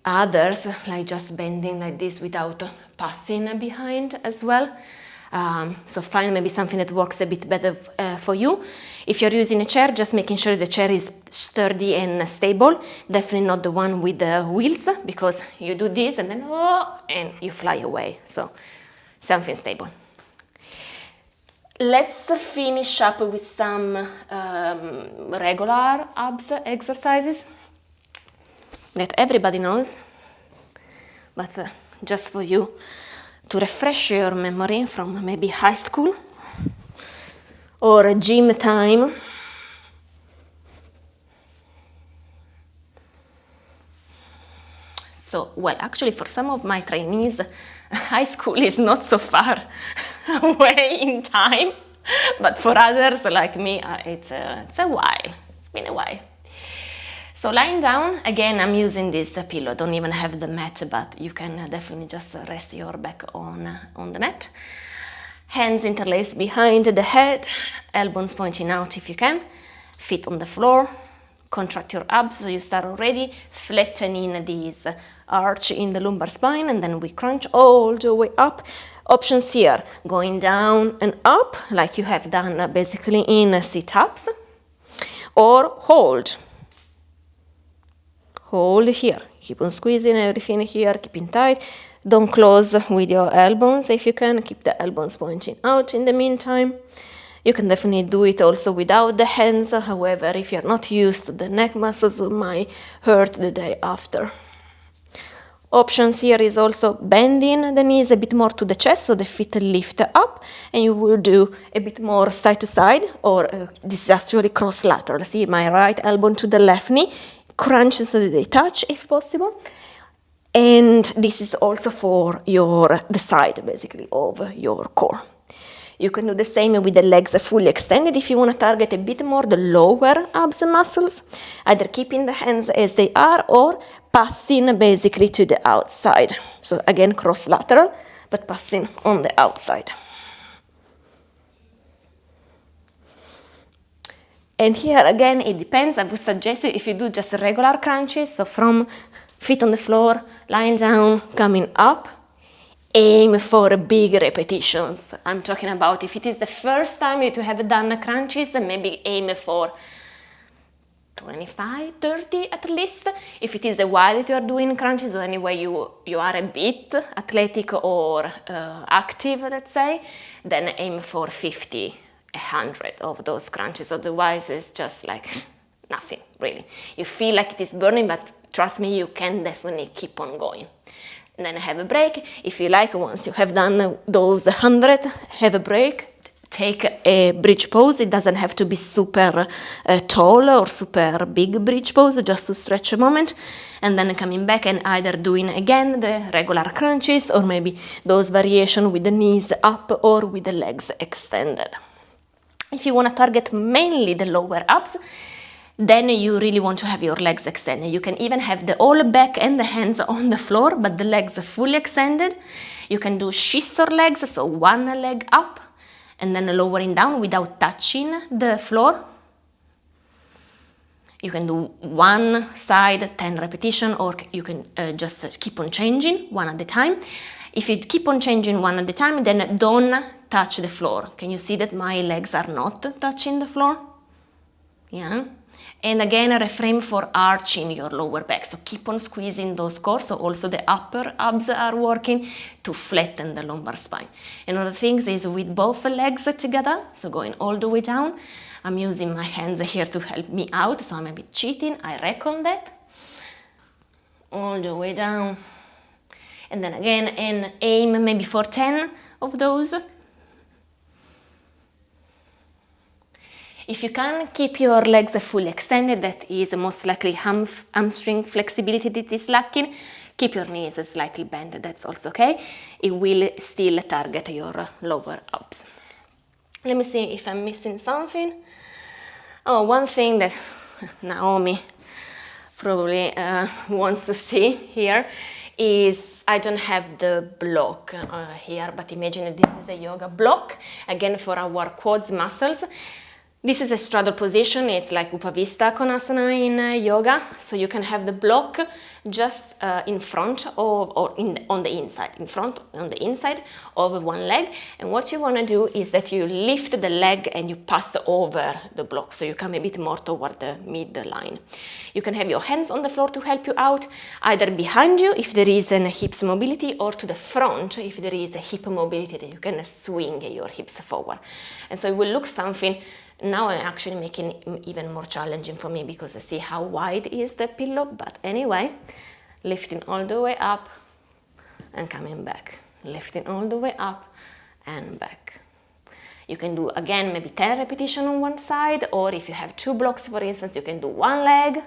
others, like just bending like this without passing behind as well. So find maybe something that works a bit better for you. If you're using a chair, just making sure the chair is sturdy and stable. Definitely not the one with the wheels, because you do this and then and you fly away. So something stable. Let's finish up with some regular abs exercises that everybody knows, but just for you to refresh your memory from maybe high school or gym time. So, well, actually for some of my trainees, high school is not so far away in time, but for others like me, it's a while. It's been a while. So lying down, again, I'm using this pillow. Don't even have the mat, but you can definitely just rest your back on the mat. Hands interlaced behind the head, elbows pointing out if you can, feet on the floor, contract your abs, so you start already flattening this arch in the lumbar spine, and then we crunch all the way up. Options here, going down and up, like you have done basically in sit-ups, or hold. Hold here, keep on squeezing everything here, keeping tight. Don't close with your elbows if you can, keep the elbows pointing out in the meantime. You can definitely do it also without the hands, however, if you're not used to the neck muscles, it might hurt the day after. Options here is also bending the knees a bit more to the chest so the feet lift up, and you will do a bit more side to side, or this is actually cross lateral. See, my right elbow to the left knee, crunch so that they touch if possible. And this is also for the side basically of your core. You can do the same with the legs fully extended if you want to target a bit more the lower abs muscles, either keeping the hands as they are or passing basically to the outside. So again, cross lateral, but passing on the outside. And here again, it depends. I would suggest you if you do just regular crunches, so from feet on the floor, lying down, coming up, aim for big repetitions. I'm talking about if it is the first time that you have done crunches, maybe aim for 25, 30 at least. If it is a while that you are doing crunches, or anyway you are a bit athletic or active, let's say, then aim for 50, 100 of those crunches. Otherwise, it's just like nothing, really. You feel like it is burning, but trust me, you can definitely keep on going. And then have a break. If you like, once you have done those 100, have a break. Take a bridge pose. It doesn't have to be super tall or super big bridge pose, just to stretch a moment. And then coming back and either doing again the regular crunches, or maybe those variations with the knees up or with the legs extended. If you want to target mainly the lower abs, then you really want to have your legs extended. You can even have the whole back and the hands on the floor, but the legs are fully extended. You can do scissor legs, so one leg up and then lowering down without touching the floor. You can do one side, 10 repetitions, or you can just keep on changing one at a time. If you keep on changing one at a time, then don't touch the floor. Can you see that my legs are not touching the floor? Yeah. And again, refrain for arching your lower back. So keep on squeezing those core. So also the upper abs are working to flatten the lumbar spine. Another thing is with both legs together, so going all the way down. I'm using my hands here to help me out, so I'm a bit cheating, I reckon that. All the way down. And then again, and aim maybe for 10 of those. If you can keep your legs fully extended, that is most likely hamstring flexibility that is lacking. Keep your knees slightly bent, that's also okay. It will still target your lower abs. Let me see if I'm missing something. Oh, one thing that Naomi probably wants to see here is I don't have the block here, but imagine that this is a yoga block, again for our quads muscles. This is a straddle position, it's like Upavista Konasana in yoga, so you can have the block just in front of, or on the inside, in front on the inside of one leg, and what you want to do is that you lift the leg and you pass over the block, so you come a bit more toward the midline. You can have your hands on the floor to help you out, either behind you if there is a hips mobility, or to the front if there is a hip mobility that you can swing your hips forward. And so it will look something. Now I'm actually making it even more challenging for me because I see how wide is the pillow, but anyway, lifting all the way up and coming back, lifting all the way up and back. You can do again maybe 10 repetitions on one side, or if you have two blocks, for instance, you can do one leg,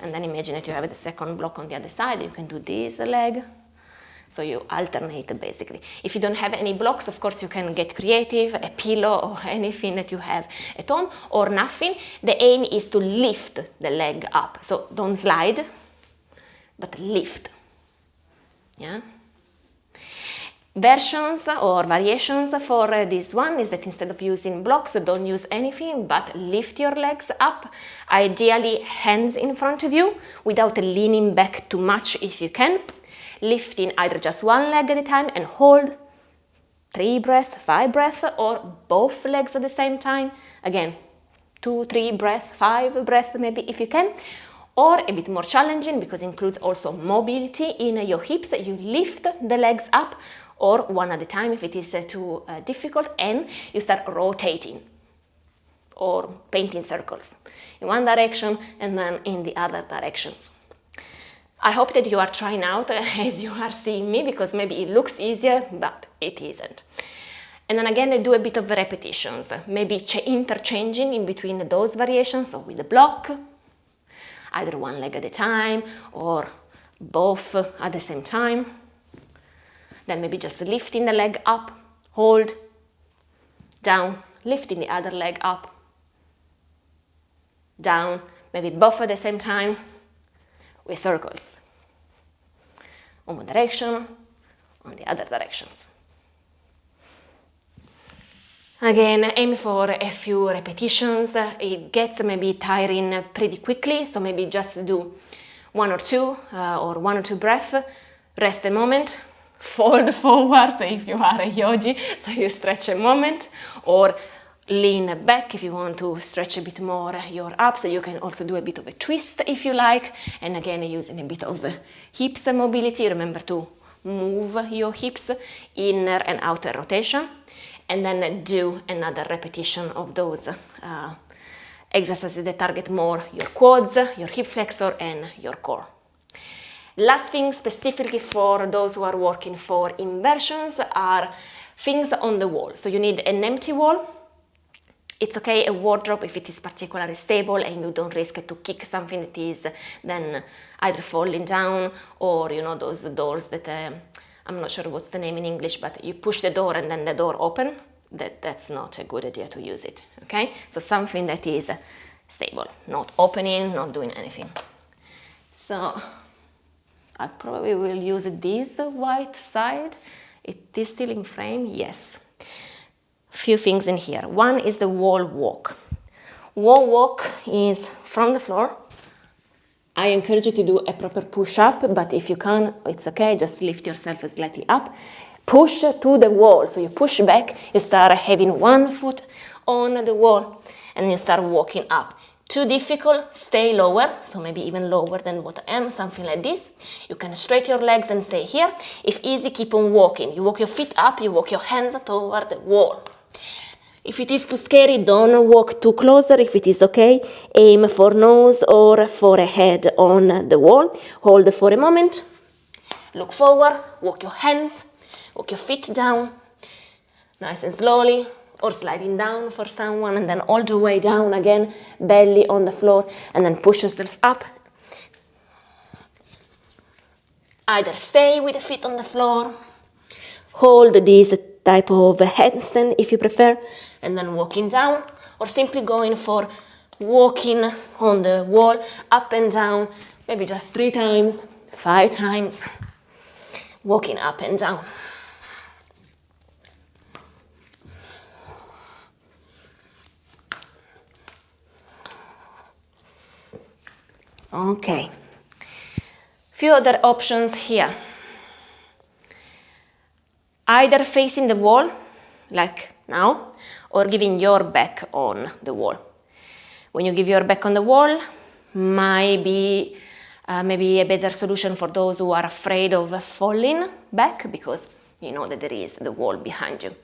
and then imagine that you have the second block on the other side, you can do this leg. So you alternate basically. If you don't have any blocks, of course you can get creative, a pillow or anything that you have at home, or nothing. The aim is to lift the leg up. So don't slide, but lift. Yeah. Versions or variations for this one is that instead of using blocks, don't use anything, but lift your legs up, ideally hands in front of you, without leaning back too much if you can. Lifting either just one leg at a time and hold 3 breaths, 5 breaths, or both legs at the same time. Again, 2, 3 breaths, 5 breaths maybe if you can. Or a bit more challenging because it includes also mobility in your hips. You lift the legs up, or one at a time if it is too difficult, and you start rotating or painting circles in one direction and then in the other directions. I hope that you are trying out as you are seeing me, because maybe it looks easier, but it isn't. And then again, I do a bit of repetitions, maybe interchanging in between those variations, so with the block, either one leg at a time or both at the same time. Then maybe just lifting the leg up, hold, down, lifting the other leg up, down, maybe both at the same time with circles. On one direction, on the other directions. Again, aim for a few repetitions. It gets maybe tiring pretty quickly, so maybe just do 1 or 2 or 1 or 2 breaths, rest a moment, fold forward so if you are a yogi, so you stretch a moment, or lean back if you want to stretch a bit more your abs. So you can also do a bit of a twist if you like, and again using a bit of hips mobility. Remember to move your hips, inner and outer rotation, and then do another repetition of those exercises that target more your quads, your hip flexor and your core. Last thing specifically for those who are working for inversions are things on the wall. So you need an empty wall. It's okay, a wardrobe, if it is particularly stable and you don't risk to kick something that is then either falling down, or you know those doors that I'm not sure what's the name in English, but you push the door and then the door open. That's not a good idea to use it, okay? So something that is stable, not opening, not doing anything. So I probably will use this white side. It is still in frame, yes. Few things in here. One is the wall walk. Wall walk is from the floor. I encourage you to do a proper push-up, but if you can't, it's okay, just lift yourself slightly up. Push to the wall, so you push back, you start having one foot on the wall, and you start walking up. Too difficult, stay lower, so maybe even lower than what I am, something like this. You can straighten your legs and stay here. If easy, keep on walking. You walk your feet up, you walk your hands toward the wall. If it is too scary, don't walk too closer. If it is okay, aim for nose or forehead on the wall. Hold for a moment. Look forward, walk your hands, walk your feet down, nice and slowly, or sliding down for someone, and then all the way down again, belly on the floor, and then push yourself up. Either stay with the feet on the floor, hold this type of handstand if you prefer, and then walking down, or simply going for walking on the wall, up and down, maybe just 3 times, 5 times, walking up and down. Okay, few other options here. Either facing the wall, like now, or giving your back on the wall. When you give your back on the wall, might be maybe a better solution for those who are afraid of falling back, because you know that there is the wall behind you.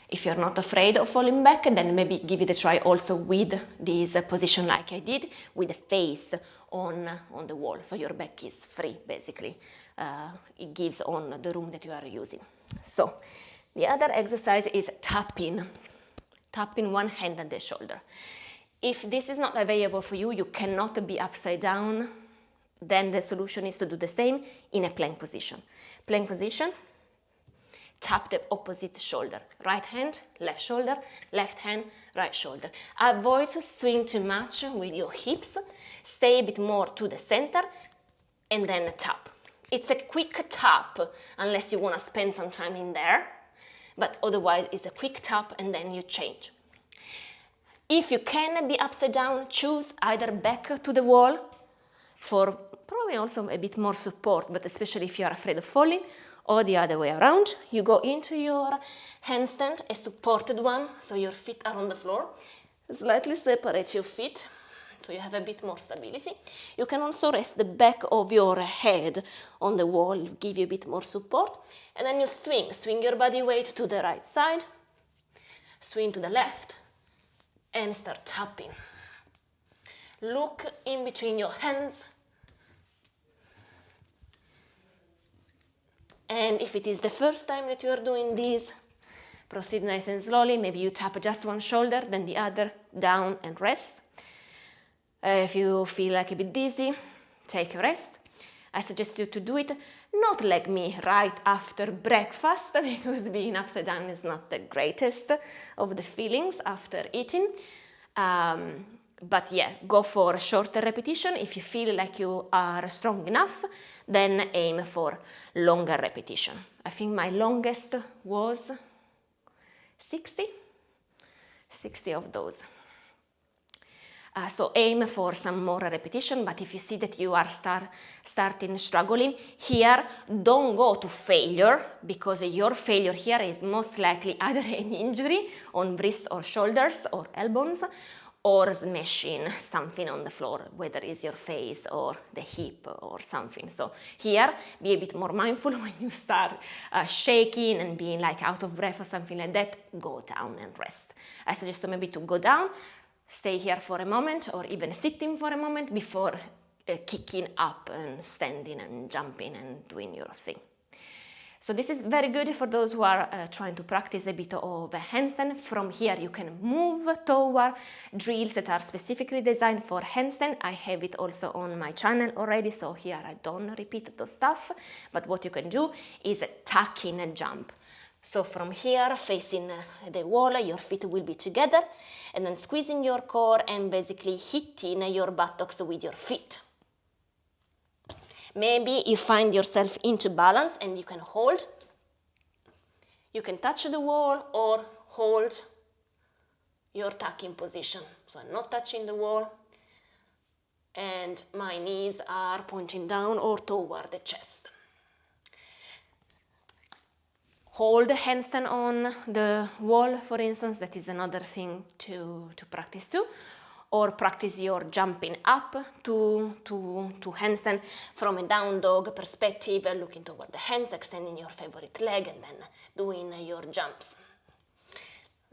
If you're not afraid of falling back, then maybe give it a try also with this position like I did, with the face on the wall, so your back is free basically. It gives on the room that you are using. So the other exercise is tapping one hand on the shoulder. If this is not available for you, you cannot be upside down, then the solution is to do the same in a plank position. Plank position, tap the opposite shoulder. Right hand, left shoulder, left hand, right shoulder. Avoid to swing too much with your hips. Stay a bit more to the center and then tap. It's a quick tap, unless you want to spend some time in there, but otherwise it's a quick tap and then you change. If you can be upside down, choose either back to the wall for probably also a bit more support, but especially if you are afraid of falling, or the other way around. You go into your handstand, a supported one, so your feet are on the floor. Slightly separate your feet, so you have a bit more stability. You can also rest the back of your head on the wall, give you a bit more support. And then you swing your body weight to the right side, swing to the left, and start tapping. Look in between your hands. And if it is the first time that you are doing this, proceed nice and slowly. Maybe you tap just one shoulder, then the other, down and rest. If you feel like a bit dizzy, take a rest. I suggest you to do it not like me right after breakfast, because being upside down is not the greatest of the feelings after eating. But yeah, go for a shorter repetition. If you feel like you are strong enough, then aim for longer repetition. I think my longest was 60 of those. So aim for some more repetition, but if you see that you are starting struggling here, don't go to failure, because your failure here is most likely either an injury on wrists or shoulders or elbows, or smashing something on the floor, whether it's your face or the hip or something. So here, be a bit more mindful when you start shaking and being like out of breath or something like that, go down and rest. I suggest you maybe to go down, stay here for a moment, or even sitting for a moment before kicking up and standing and jumping and doing your thing. So this is very good for those who are trying to practice a bit of a handstand. From here you can move toward drills that are specifically designed for handstand. I have it also on my channel already, so here I don't repeat those stuff. But what you can do is tuck in a jump. So from here, facing the wall, your feet will be together, and then squeezing your core and basically hitting your buttocks with your feet. Maybe you find yourself into balance and you can hold. You can touch the wall or hold your tucking position. So I'm not touching the wall and my knees are pointing down or toward the chest. Hold the handstand on the wall, for instance. That is another thing to practice too. Or practice your jumping up to handstand from a down dog perspective, looking toward the hands, extending your favorite leg, and then doing your jumps.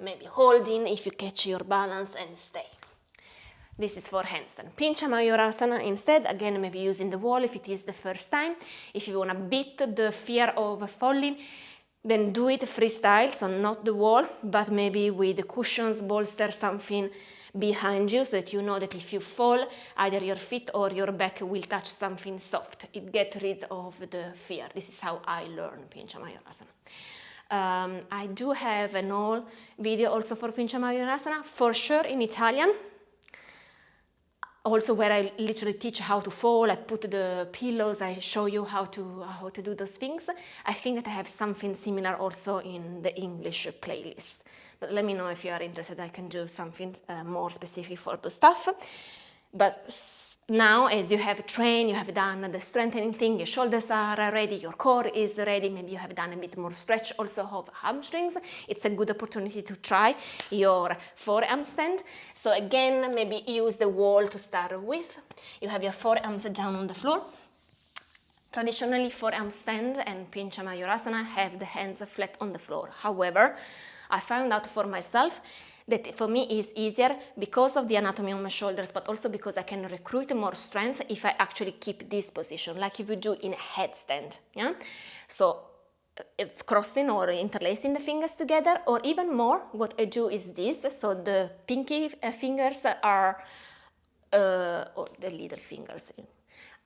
Maybe holding if you catch your balance and stay. This is for handstand. Pincha Mayurasana instead, again maybe using the wall if it is the first time. If you want to beat the fear of falling, then do it freestyle, so not the wall, but maybe with the cushions, bolster, something behind you, so that you know that if you fall, either your feet or your back will touch something soft. It gets rid of the fear. This is how I learn Pincha Mayurasana. I do have an old video also for Pincha Mayurasana, for sure in Italian. Also where I literally teach how to fall, I put the pillows, I show you how to do those things. I think that I have something similar also in the English playlist. But let me know if you are interested, I can do something more specific for the stuff. But now, as you have trained, you have done the strengthening thing, your shoulders are ready, your core is ready, maybe you have done a bit more stretch also of hamstrings, it's a good opportunity to try your forearm stand. So again, maybe use the wall to start with. You have your forearms down on the floor. Traditionally, forearm stand and Pincha Mayurasana have the hands flat on the floor. However, I found out for myself that for me is easier because of the anatomy of my shoulders, but also because I can recruit more strength if I actually keep this position, like if you do in a headstand. Yeah? So if crossing or interlacing the fingers together, or even more, what I do is this. So the pinky fingers are, or the little fingers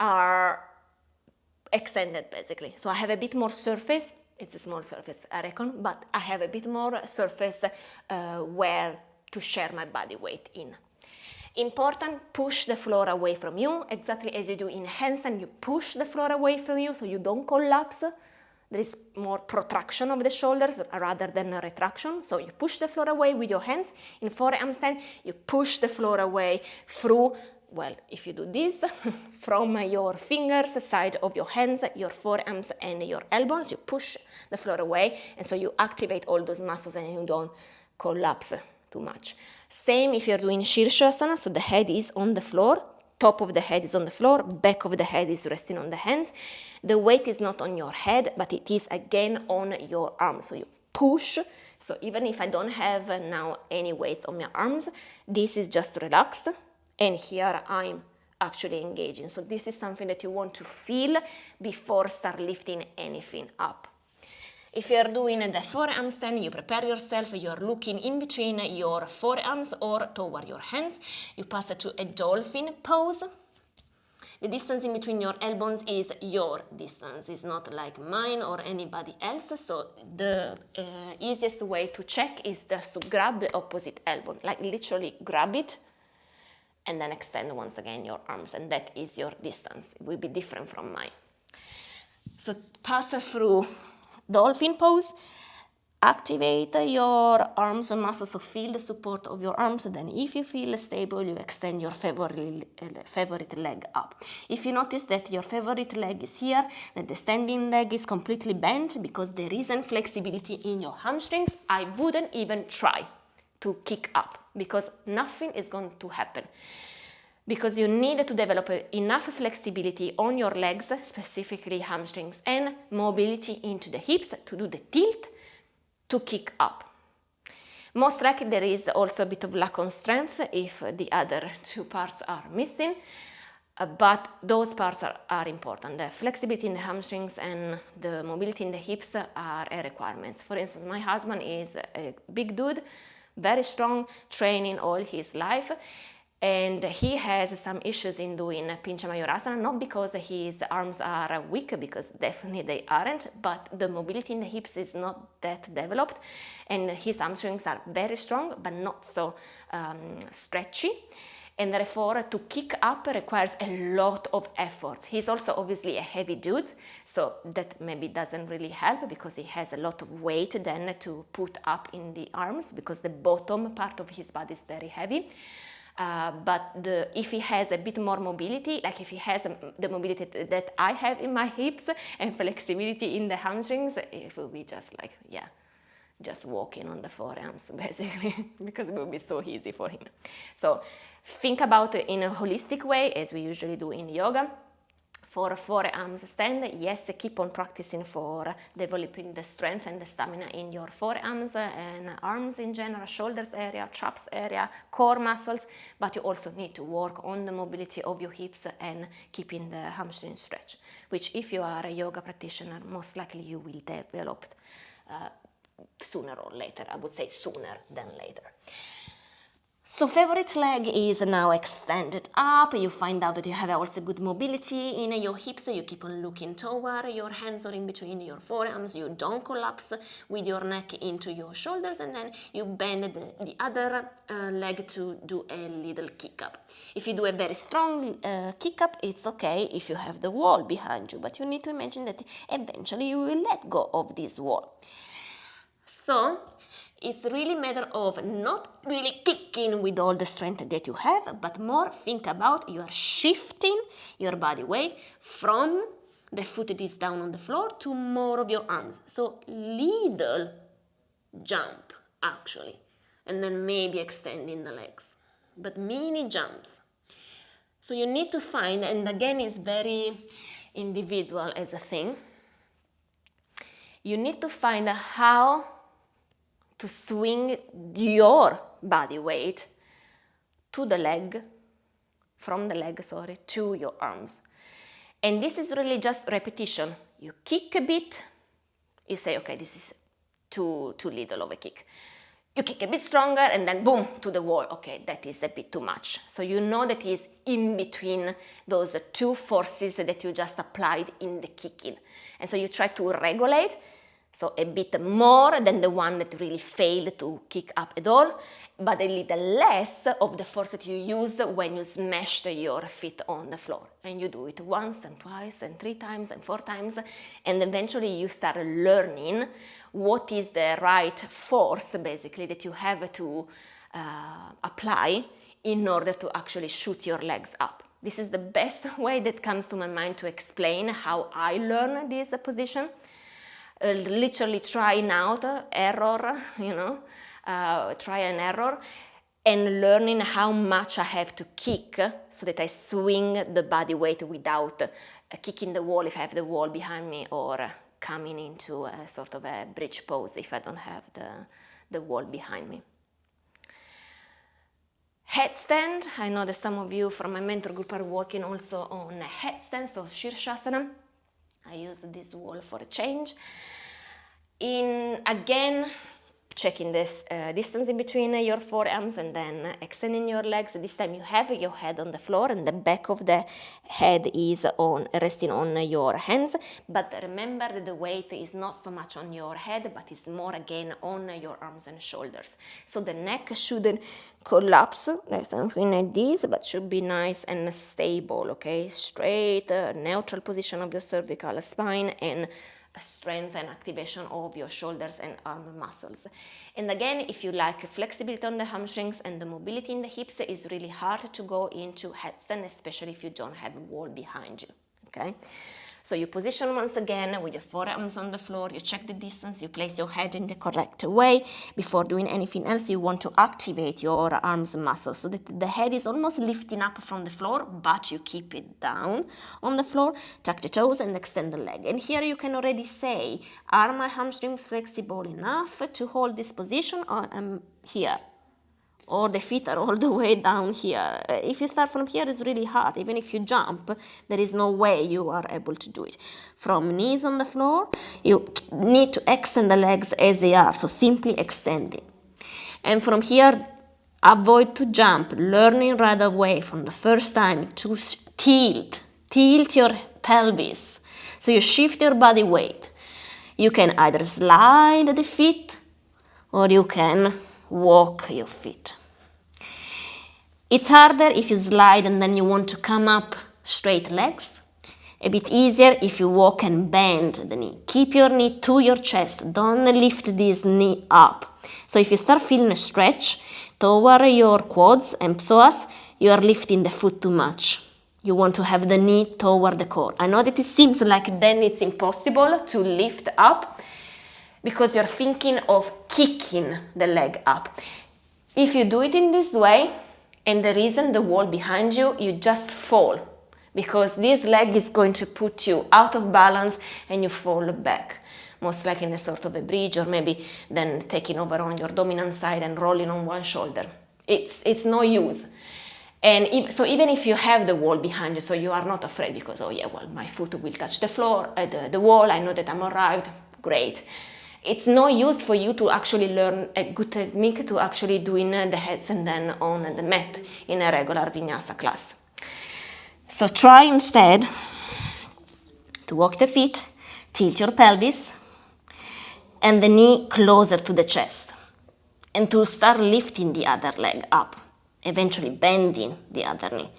are extended basically. So I have a bit more surface. It's a small surface, I reckon, but I have a bit more surface where to share my body weight in. Important, push the floor away from you, exactly as you do in handstand. You push the floor away from you so you don't collapse. There is more protraction of the shoulders rather than a retraction. So you push the floor away with your hands. In forearm stand, you push the floor away through, well, if you do this, from your fingers, side of your hands, your forearms and your elbows, you push the floor away, and so you activate all those muscles and you don't collapse too much. Same if you're doing Shirshasana, so the head is on the floor, top of the head is on the floor, back of the head is resting on the hands. The weight is not on your head, but it is again on your arms. So you push. So even if I don't have now any weights on my arms, this is just relaxed. And here I'm actually engaging. So this is something that you want to feel before start lifting anything up. If you're doing the forearm stand, you prepare yourself, you're looking in between your forearms or toward your hands. You pass it to a dolphin pose. The distance in between your elbows is your distance. It's not like mine or anybody else. So the easiest way to check is just to grab the opposite elbow, like literally grab it and then extend once again your arms, and that is your distance. It will be different from mine. So pass through dolphin pose, activate your arms and muscles, so feel the support of your arms. Then if you feel stable, you extend your favorite leg up. If you notice that your favorite leg is here, that the standing leg is completely bent because there isn't flexibility in your hamstrings, I wouldn't even try to kick up because nothing is going to happen. Because you need to develop enough flexibility on your legs, specifically hamstrings, and mobility into the hips to do the tilt to kick up. Most likely there is also a bit of lack of strength if the other two parts are missing, but those parts are important. The flexibility in the hamstrings and the mobility in the hips are a requirement. For instance, my husband is a big dude, very strong, training all his life, and he has some issues in doing Pincha Mayurasana, not because his arms are weak, because definitely they aren't, but the mobility in the hips is not that developed, and his hamstrings are very strong, but not so stretchy. And therefore, to kick up requires a lot of effort. He's also obviously a heavy dude, so that maybe doesn't really help because he has a lot of weight then to put up in the arms because the bottom part of his body is very heavy. But if he has a bit more mobility, like if he has the mobility that I have in my hips and flexibility in the hamstrings, it will be just like, yeah, just walking on the forearms basically, because it will be so easy for him. So think about it in a holistic way, as we usually do in yoga. For forearms stand, yes, keep on practicing for developing the strength and the stamina in your forearms and arms in general, shoulders area, traps area, core muscles, but you also need to work on the mobility of your hips and keeping the hamstring stretch, which if you are a yoga practitioner, most likely you will develop sooner or later. I would say sooner than later. So favorite leg is now extended up. You find out that you have also good mobility in your hips. You keep on looking toward your hands or in between your forearms. You don't collapse with your neck into your shoulders, and then you bend the other leg to do a little kick up. If you do a very strong kick up, it's okay if you have the wall behind you, but you need to imagine that eventually you will let go of this wall. So it's really a matter of not really kicking with all the strength that you have, but more think about you are shifting your body weight from the foot that is down on the floor to more of your arms. So little jump actually, and then maybe extending the legs, but mini jumps. So you need to find, and again it's very individual as a thing, you need to find how to swing your body weight to the leg, from the leg, to your arms. And this is really just repetition. You kick a bit, you say, okay, this is too little of a kick. You kick a bit stronger and then boom, to the wall. Okay, that is a bit too much. So you know that is in between those two forces that you just applied in the kicking. And so you try to regulate. So a bit more than the one that really failed to kick up at all, but a little less of the force that you use when you smashed your feet on the floor. And you do it once and twice and 3 times and 4 times, and eventually you start learning what is the right force, basically, that you have to apply in order to actually shoot your legs up. This is the best way that comes to my mind to explain how I learn this position. Literally trying out error, try and error, and learning how much I have to kick so that I swing the body weight without kicking the wall if I have the wall behind me, or coming into a sort of a bridge pose if I don't have the wall behind me. Headstand, I know that some of you from my mentor group are working also on a headstand, so Shirshasana. I use this wall for a change. Again, checking this distance in between your forearms and then extending your legs. This time you have your head on the floor and the back of the head is resting on your hands. But remember that the weight is not so much on your head, but it's more again on your arms and shoulders. So the neck shouldn't collapse like something like this, but should be nice and stable, okay? Straight, neutral position of your cervical spine, and strength and activation of your shoulders and arm muscles. And again, if you like flexibility on the hamstrings and the mobility in the hips, it's really hard to go into headstand, especially if you don't have a wall behind you, okay? So you position once again with your forearms on the floor, you check the distance, you place your head in the correct way. Before doing anything else, you want to activate your arms muscles so that the head is almost lifting up from the floor, but you keep it down on the floor. Tuck the toes and extend the leg. And here you can already say, are my hamstrings flexible enough to hold this position, or am here? Or the feet are all the way down here. If you start from here, it's really hard. Even if you jump, there is no way you are able to do it. From knees on the floor, you need to extend the legs as they are, so simply extending. And from here, avoid to jump, learning right away from the first time to tilt your pelvis. So you shift your body weight. You can either slide the feet or you can walk your feet. It's harder if you slide and then you want to come up straight legs. A bit easier if you walk and bend the knee. Keep your knee to your chest. Don't lift this knee up. So if you start feeling a stretch toward your quads and psoas, you are lifting the foot too much. You want to have the knee toward the core. I know that it seems like then it's impossible to lift up because you're thinking of kicking the leg up. If you do it in this way, and there isn't the wall behind you, you just fall, because this leg is going to put you out of balance and you fall back, most likely in a sort of a bridge, or maybe then taking over on your dominant side and rolling on one shoulder. It's no use. And so even if you have the wall behind you, so you are not afraid because, oh yeah, well, my foot will touch the floor, the wall, I know that I'm arrived, great. It's no use for you to actually learn a good technique to actually doing the heads and then on the mat in a regular vinyasa class. So try instead to walk the feet, tilt your pelvis, and the knee closer to the chest, and to start lifting the other leg up, eventually bending the other knee.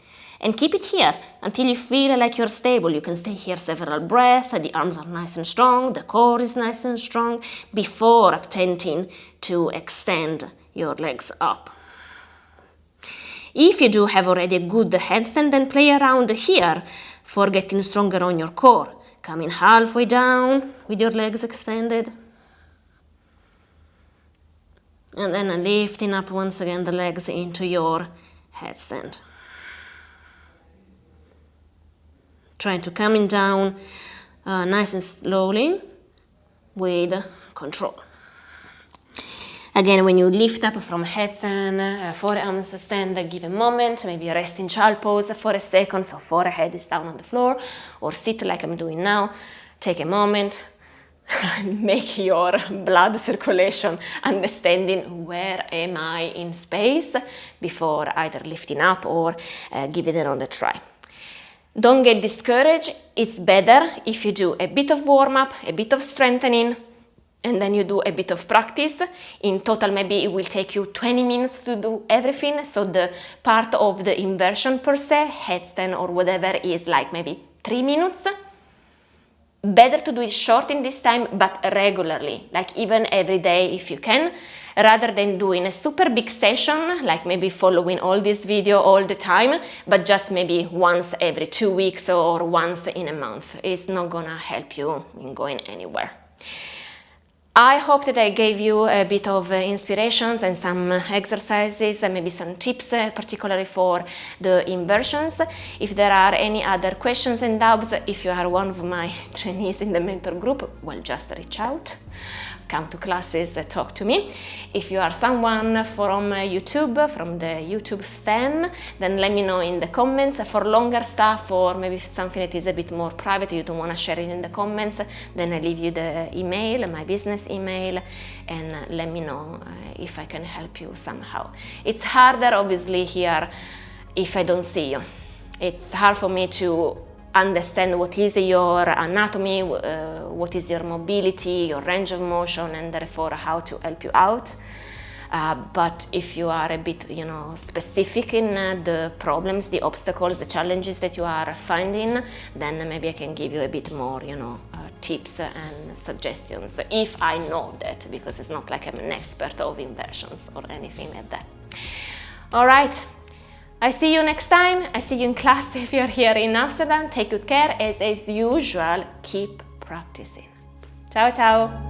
And keep it here until you feel like you're stable. You can stay here several breaths, the arms are nice and strong, the core is nice and strong, before attempting to extend your legs up. If you do have already a good headstand, then play around here for getting stronger on your core. Coming halfway down with your legs extended. And then lifting up once again the legs into your headstand. Trying to coming down nice and slowly with control. Again, when you lift up from headstand, forearms stand, give a moment, maybe rest in child pose for a second, so forehead is down on the floor, or sit like I'm doing now. Take a moment, make your blood circulation, understanding where am I in space before either lifting up or giving it another try. Don't get discouraged. It's better if you do a bit of warm-up, a bit of strengthening, and then you do a bit of practice. In total, maybe it will take you 20 minutes to do everything. So the part of the inversion per se, headstand or whatever, is like maybe 3 minutes. Better to do it short in this time, but regularly, like even every day if you can, rather than doing a super big session, like maybe following all this video all the time, but just maybe once every 2 weeks or once in a month. It's not gonna help you in going anywhere. I hope that I gave you a bit of inspirations and some exercises and maybe some tips, particularly for the inversions. If there are any other questions and doubts, if you are one of my trainees in the mentor group, well, just reach out. Come to classes, talk to me. If you are someone from YouTube, from the YouTube fam, then let me know in the comments. For longer stuff or maybe something that is a bit more private, you don't want to share it in the comments, then I leave you the email, my business email, and let me know if I can help you somehow. It's harder, obviously, here if I don't see you. It's hard for me to understand what is your anatomy, what is your mobility, your range of motion, and therefore how to help you out. But if you are a bit, specific in the problems, the obstacles, the challenges that you are finding, then maybe I can give you a bit more, tips and suggestions, if I know that, because it's not like I'm an expert of inversions or anything like that. All right. I see you next time. I see you in class if you're here in Amsterdam. Take good care. As usual, keep practicing. Ciao, ciao.